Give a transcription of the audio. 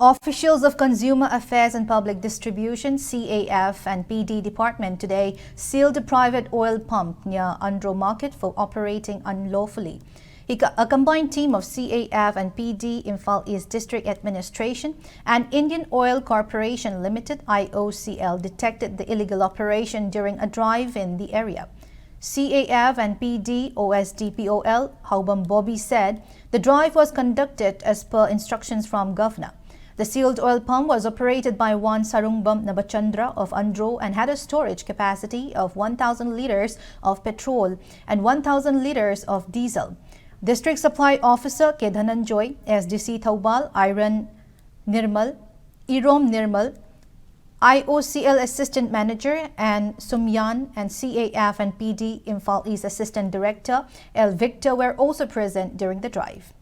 Officials of Consumer Affairs and Public Distribution (CAF) and PD Department today sealed a private oil pump near Andro market for operating unlawfully. A combined team of CAF and PD, Imphal East District Administration and Indian Oil Corporation Limited (IOCL) detected the illegal operation during a drive in the area. CAF and PD OSDPOL Haubam Bobby said the drive was conducted as per instructions from Governor. The sealed oil pump was operated by one Sarungbam Nabachandra of Andro and had a storage capacity of 1,000 litres of petrol and 1,000 litres of diesel. District Supply Officer K. Dhananjoy, SDC Thaubal, Irom Nirmal, IOCL Assistant Manager and Sumyan and CAF and PD Imphal East Assistant Director L. Victor were also present during the drive.